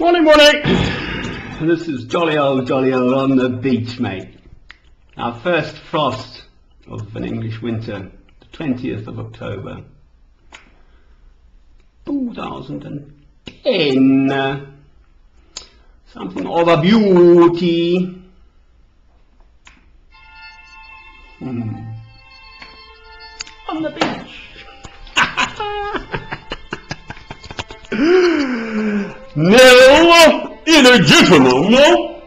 Morning, morning! This is jolly old on the beach, mate. Our first frost of an English winter, the 20th of October, 2010. Something of a beauty. On the beach. Nil illegitimum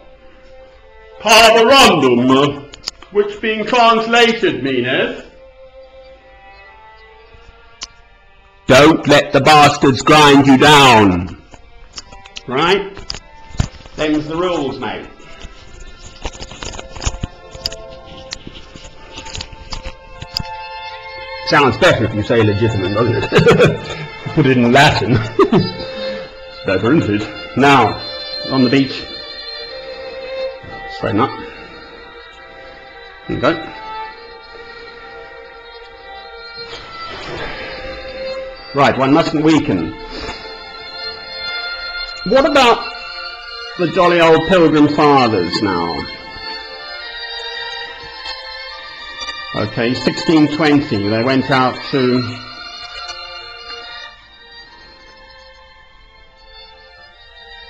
carborundum, which being translated meaneth, don't let the bastards grind you down. Right? Them's the rules, mate. Sounds better if you say legitimate, doesn't it? Put it in Latin. It's better, isn't it? Now, on the beach. Straighten up. There you go. Right, one mustn't weaken. What about the jolly old Pilgrim Fathers now? Okay, 1620, they went out to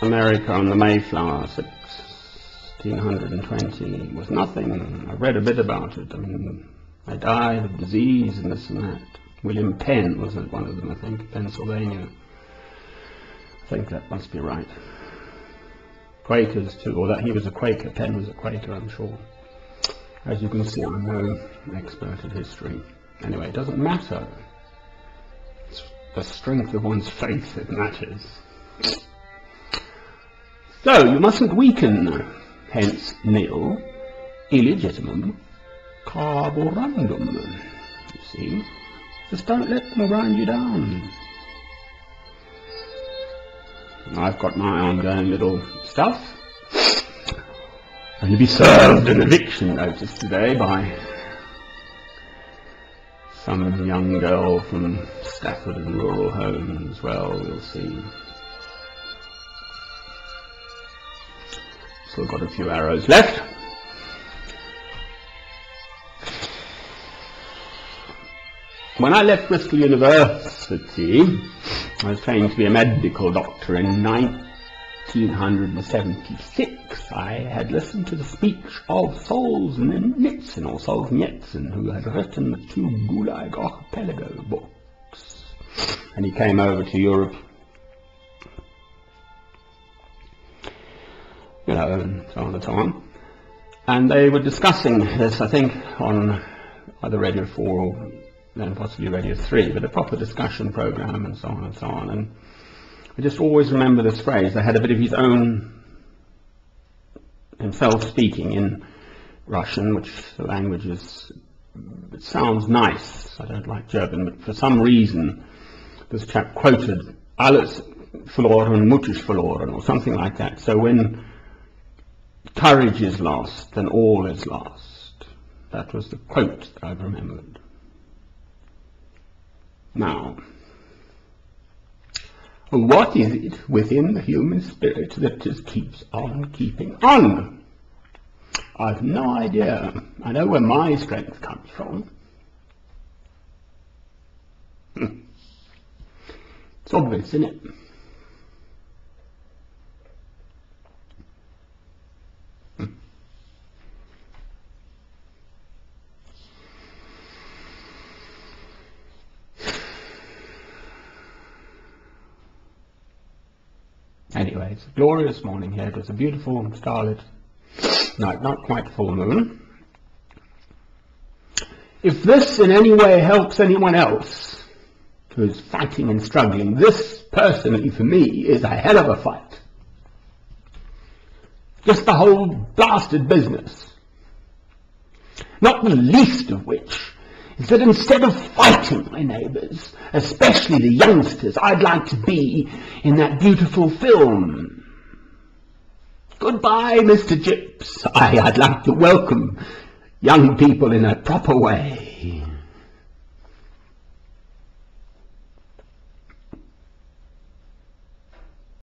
America on the Mayflower. 1620 it was nothing. I read a bit about it. I mean, they died of disease and this and that. William Penn was one of them, I think, Pennsylvania. I think that must be right. Quakers too, or that he was a Quaker. Penn was a Quaker, I'm sure. As you can see, I'm no expert at history. Anyway, it doesn't matter. It's the strength of one's faith that matters. So, you mustn't weaken, hence nil illegitimum carborundum. You see? Just don't let them grind you down. I've got my ongoing little stuff. And you'll be served an eviction notice today by some young girl from Stafford and Rural Home as well, we'll see. Still got a few arrows left. When I left Bristol University, I was trained to be a medical doctor in 1976. I had listened to the speech of Solzhenitsyn, or Solzhenitsyn, who had written the 2 Gulag Archipelago books. And he came over to Europe, you know, and so on and so on. And they were discussing this, I think, on either Radio 4 or then possibly Radio 3, but a proper discussion program and so on and so on. And I just always remember this phrase. They had a bit of his own, himself speaking in Russian, which the language is, it sounds nice. I don't like German, but for some reason this chap quoted alles verloren, mutig verloren, or something like that. So when courage is lost, then all is lost. That was the quote that I've remembered. Now, what is it within the human spirit that just keeps on keeping on? I've no idea. I know where my strength comes from. It's obvious, isn't it? Anyway, it's a glorious morning here. It was a beautiful starlit night, not quite full moon. If this in any way helps anyone else who is fighting and struggling, this personally for me is a hell of a fight. Just the whole blasted business. Not the least of which is that instead of fighting my neighbours, especially the youngsters, I'd like to be in that beautiful film. Goodbye, Mr. Gyps. I'd like to welcome young people in a proper way.